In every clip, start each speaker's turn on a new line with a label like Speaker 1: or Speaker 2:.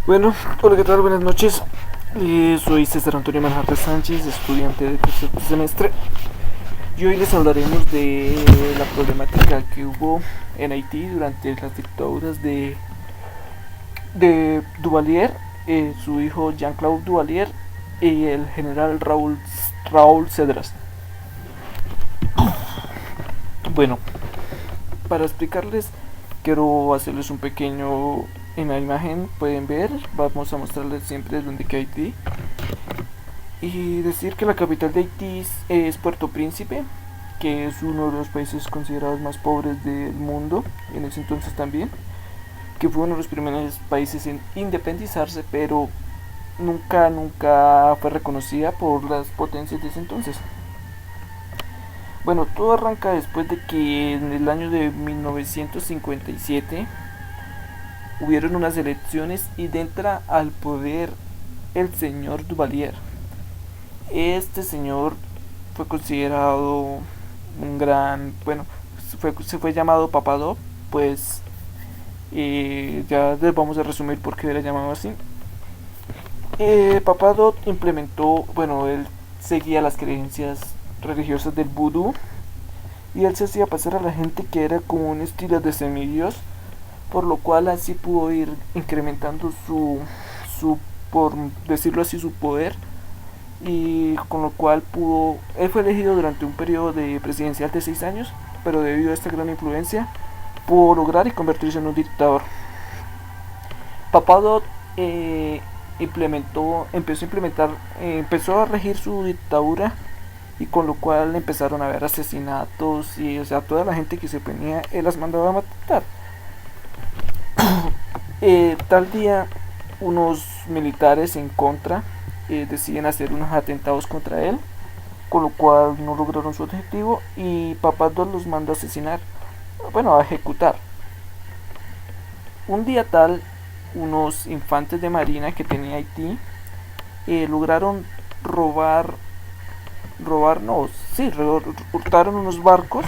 Speaker 1: Bueno, hola, ¿qué tal? Buenas noches. Soy César Antonio Manjarre Sánchez, estudiante de tercer semestre. Y hoy les hablaremos de la problemática que hubo en Haití durante las dictaduras de Duvalier, su hijo Jean-Claude Duvalier y el general Raúl Cedras. Bueno, para explicarles, quiero hacerles un pequeño. En la imagen pueden ver, vamos a mostrarles siempre donde que Haití. Y decir que la capital de Haití es Puerto Príncipe, que es uno de los países considerados más pobres del mundo en ese entonces también, que fue uno de los primeros países en independizarse, pero nunca fue reconocida por las potencias de ese entonces. Bueno, todo arranca después de que en el año de 1957 hubieron unas elecciones y entra al poder el señor Duvalier. Este señor fue considerado un gran, bueno, se fue llamado Papadop, pues ya les vamos a resumir por qué era llamado así. Papadop implementó, bueno, él seguía las creencias religiosas del vudú y él se hacía pasar a la gente que era como un estilo de semidios, por lo cual así pudo ir incrementando su por decirlo así, su poder, y con lo cual él fue elegido durante un periodo de presidencial de 6 años, pero debido a esta gran influencia pudo lograr y convertirse en un dictador. Papadot empezó a regir su dictadura, y con lo cual empezaron a haber asesinatos y, o sea, toda la gente que se oponía él las mandaba a matar. Tal día unos militares en contra deciden hacer unos atentados contra él, con lo cual no lograron su objetivo y Papadot los manda a asesinar, bueno, a ejecutar. Un día tal, unos infantes de marina que tenía Haití lograron hurtaron unos barcos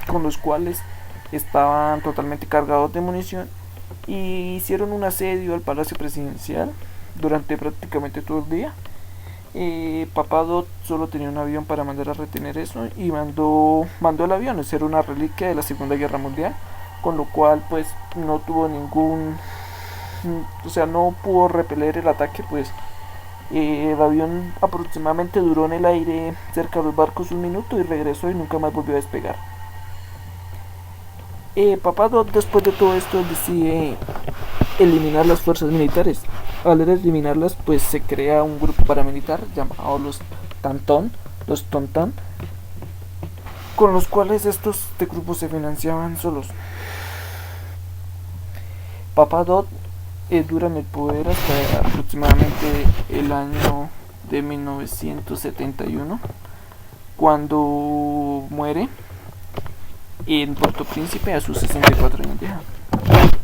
Speaker 1: con los cuales estaban totalmente cargados de munición y hicieron un asedio al Palacio Presidencial durante prácticamente todo el día. Papadot solo tenía un avión para mandar a retener eso y mandó el avión. Eso era una reliquia de la Segunda Guerra Mundial, con lo cual pues no tuvo o sea, no pudo repeler el ataque, pues el avión aproximadamente duró en el aire cerca de los barcos un minuto y regresó y nunca más volvió a despegar. Papadot después de todo esto decide eliminar las fuerzas militares. Al eliminarlas, pues se crea un grupo paramilitar llamado los Tontón, con los cuales estos grupos se financiaban solos. Papadot dura en el poder hasta aproximadamente el año de 1971, cuando muere en Puerto Príncipe a sus 64 años de edad.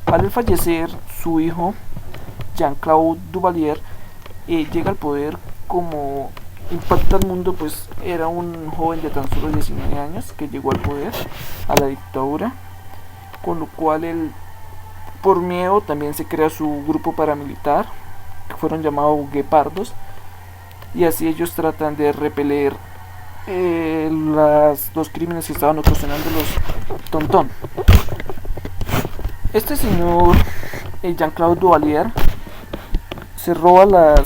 Speaker 1: Al fallecer, su hijo Jean-Claude Duvalier llega al poder. Como impacta al mundo, pues era un joven de tan solo 19 años que llegó al poder, a la dictadura, con lo cual él, por miedo, también se crea su grupo paramilitar, que fueron llamados guepardos, y así ellos tratan de repeler los crímenes que estaban ocasionando los Tontón. Este señor Jean-Claude Duvalier se roba o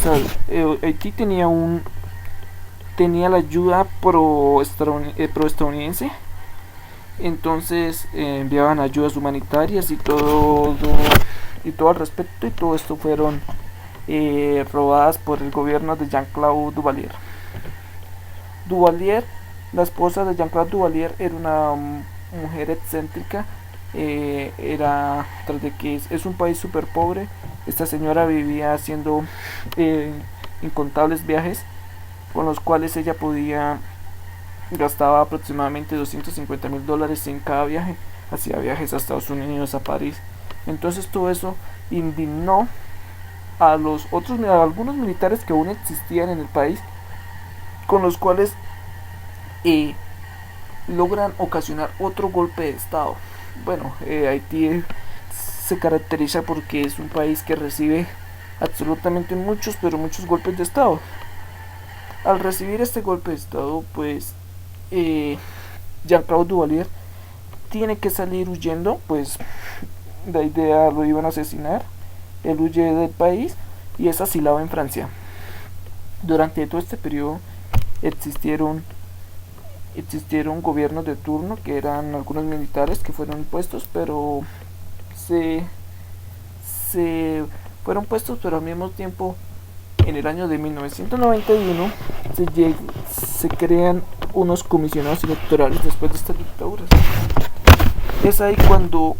Speaker 1: sea, Haití tenía la ayuda pro-estadounidense, entonces enviaban ayudas humanitarias y todo al respecto, y todo esto fueron robadas por el gobierno de Jean-Claude Duvalier. La esposa de Jean-Claude Duvalier, era una mujer excéntrica. Tras de que es un país súper pobre, esta señora vivía haciendo incontables viajes, con los cuales ella gastaba aproximadamente $250,000 en cada viaje. Hacía viajes a Estados Unidos, a París. Entonces todo eso indignó a algunos militares que aún existían en el país, con los cuales logran ocasionar otro golpe de estado. Bueno, Haití se caracteriza porque es un país que recibe absolutamente muchos, pero muchos golpes de estado. Al recibir este golpe de estado, pues Jean-Claude Duvalier tiene que salir huyendo, pues la idea lo iban a asesinar. Él huye del país y es asilado en Francia. Durante todo este periodo existieron gobiernos de turno que eran algunos militares que fueron impuestos, pero se fueron puestos, pero al mismo tiempo en el año de 1991 se crean unos comisionados electorales después de estas dictaduras. Es ahí cuando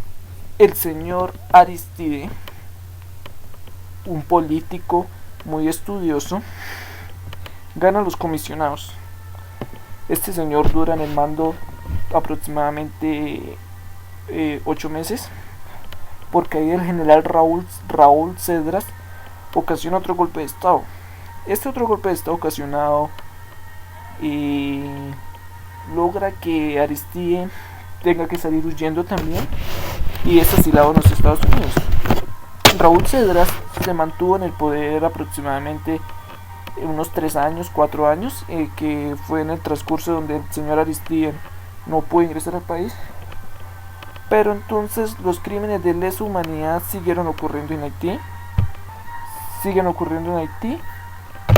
Speaker 1: el señor Aristide, un político muy estudioso, gana los comisionados. Este señor dura en el mando aproximadamente 8 meses, porque ahí el general Raúl Cedras ocasiona otro golpe de estado. Este otro golpe de estado ocasionado logra que Aristide tenga que salir huyendo también y es asilado en los Estados Unidos. Raúl Cedras se mantuvo en el poder aproximadamente unos 3 años, 4 años, que fue en el transcurso donde el señor Aristide no pudo ingresar al país. Pero entonces los crímenes de lesa humanidad siguieron ocurriendo en Haití.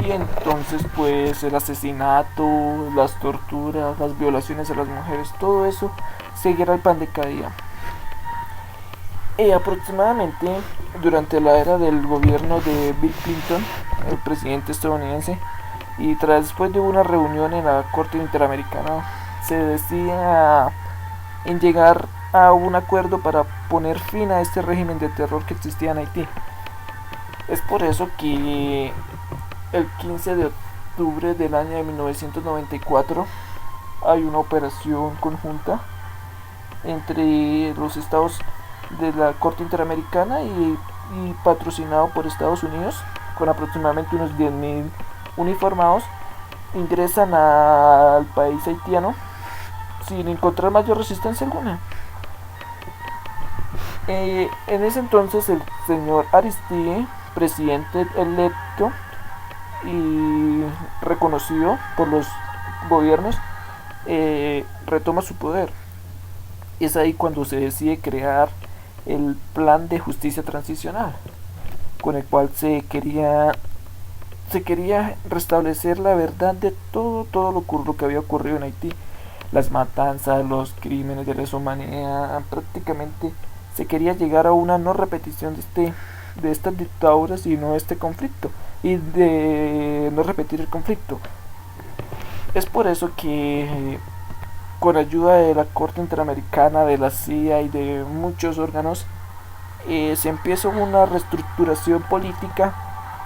Speaker 1: Y entonces pues el asesinato, las torturas, las violaciones a las mujeres, todo eso seguirá el pan de cada día. Aproximadamente durante la era del gobierno de Bill Clinton, el presidente estadounidense, y después de una reunión en la Corte Interamericana, se decía en llegar a un acuerdo para poner fin a este régimen de terror que existía en Haití. Es por eso que el 15 de octubre del año de 1994 hay una operación conjunta entre los estados de la Corte Interamericana y patrocinado por Estados Unidos, con aproximadamente unos 10.000 uniformados, ingresan al país haitiano sin encontrar mayor resistencia alguna. En ese entonces el señor Aristide, presidente electo y reconocido por los gobiernos, retoma su poder. Y es ahí cuando se decide crear el plan de justicia transicional, con el cual se quería restablecer la verdad de todo lo que había ocurrido en Haití, las matanzas, los crímenes de lesa humanidad. Prácticamente se quería llegar a una no repetición de estas dictaduras y no este conflicto, y de no repetir el conflicto. Es por eso que con ayuda de la Corte Interamericana, de la CIA y de muchos órganos, se empieza una reestructuración política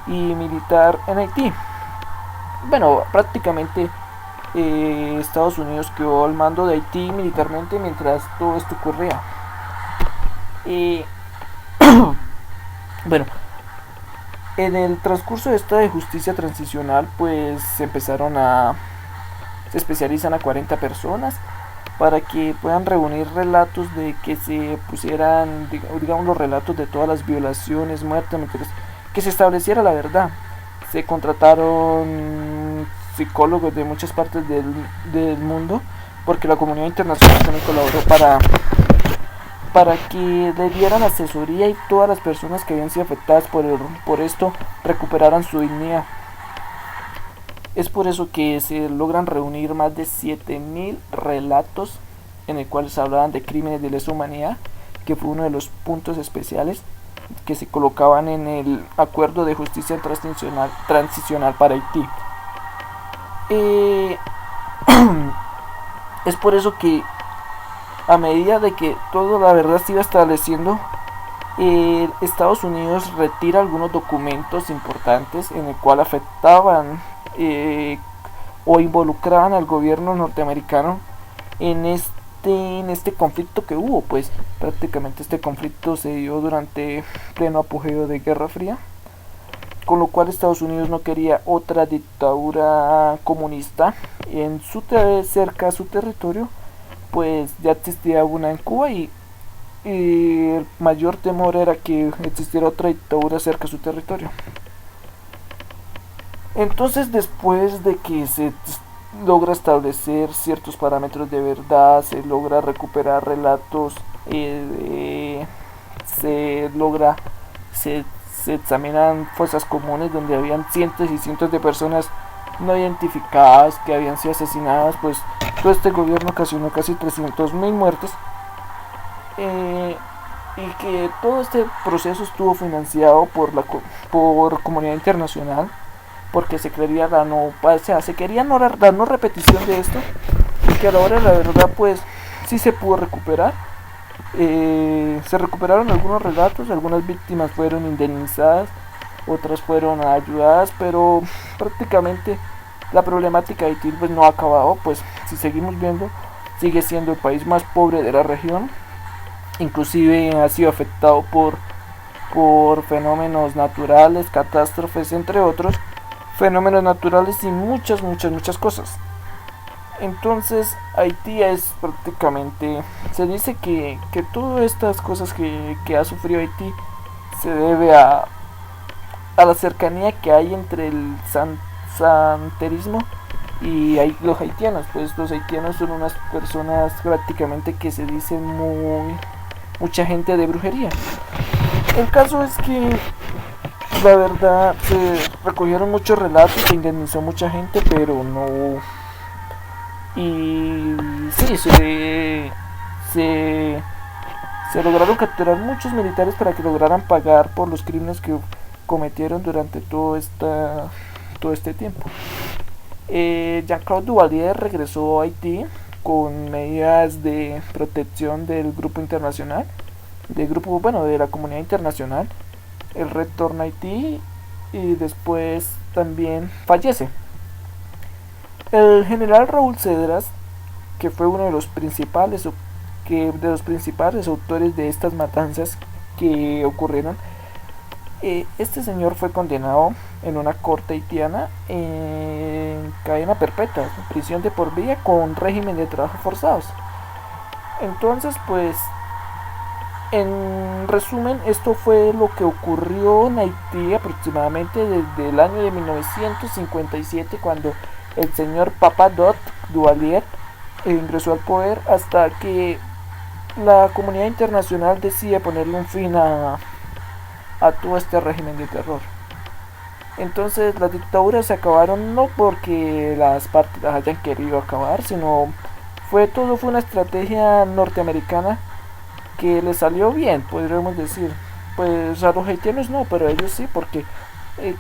Speaker 1: y militar en Haití. Bueno, prácticamente Estados Unidos quedó al mando de Haití militarmente mientras todo esto ocurría. Bueno, en el transcurso de esta de justicia transicional, pues se especializan a 40 personas para que puedan reunir relatos de que se pusieran, digamos, los relatos de todas las violaciones, muertes, que se estableciera la verdad. Se contrataron psicólogos de muchas partes del mundo, porque la comunidad internacional también colaboró para que le dieran asesoría y todas las personas que habían sido afectadas por esto recuperaran su dignidad. Es por eso que se logran reunir más de 7.000 relatos en el cual se hablaban de crímenes de lesa humanidad, que fue uno de los puntos especiales que se colocaban en el acuerdo de justicia transicional para Haití. Es por eso que a medida de que toda la verdad se iba estableciendo, Estados Unidos retira algunos documentos importantes en el cual afectaban o involucraban al gobierno norteamericano en este conflicto que hubo. Pues prácticamente este conflicto se dio durante pleno apogeo de Guerra Fría, con lo cual Estados Unidos no quería otra dictadura comunista cerca a su territorio. Pues ya existía una en Cuba y y el mayor temor era que existiera otra dictadura cerca de su territorio. Entonces, después de que se logra establecer ciertos parámetros de verdad, se logra recuperar relatos, se logra, se, se examinan fosas comunes donde habían cientos y cientos de personas no identificadas que habían sido asesinadas, pues todo este gobierno ocasionó casi 300.000 muertes, y que todo este proceso estuvo financiado por comunidad internacional, porque se quería se quería la no repetición de esto, y que a la hora de la verdad pues sí se pudo recuperar. Se recuperaron algunos relatos, algunas víctimas fueron indemnizadas, otras fueron ayudadas, pero prácticamente la problemática de Haití pues no ha acabado. Pues si seguimos viendo, sigue siendo el país más pobre de la región, inclusive ha sido afectado por fenómenos naturales, catástrofes, entre otros fenómenos naturales y muchas cosas. Entonces Haití es prácticamente, se dice que todas estas cosas que ha sufrido Haití se debe a la cercanía que hay entre el santerismo y los haitianos. Pues los haitianos son unas personas prácticamente que se dicen mucha gente de brujería. El caso es que la verdad se recogieron muchos relatos, se indemnizó mucha gente, pero no. Y sí, se lograron capturar muchos militares para que lograran pagar por los crímenes que cometieron durante todo este tiempo. Jean-Claude Duvalier regresó a Haití con medidas de protección del grupo internacional, de la comunidad internacional. Él retorna a Haití y después también fallece. El general Raúl Cedras, que fue uno de los principales autores de estas matanzas que ocurrieron, este señor fue condenado en una corte haitiana en cadena perpetua, prisión de por vida con régimen de trabajo forzados. Entonces, pues, en resumen, esto fue lo que ocurrió en Haití aproximadamente desde el año de 1957, cuando el señor Papa Dot Duvalier ingresó al poder, hasta que la comunidad internacional decide ponerle un fin a todo este régimen de terror. Entonces las dictaduras se acabaron no porque las partes las hayan querido acabar, sino fue una estrategia norteamericana que le salió bien, podríamos decir. Pues a los haitianos no, pero a ellos sí, porque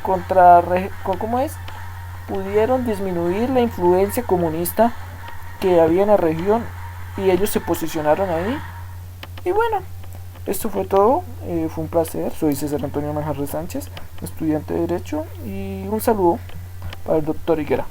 Speaker 1: ¿cómo es? Pudieron disminuir la influencia comunista que había en la región y ellos se posicionaron ahí. Y bueno, esto fue todo. Fue un placer. Soy César Antonio Manjarre Sánchez, estudiante de Derecho, y un saludo para el doctor Higuera.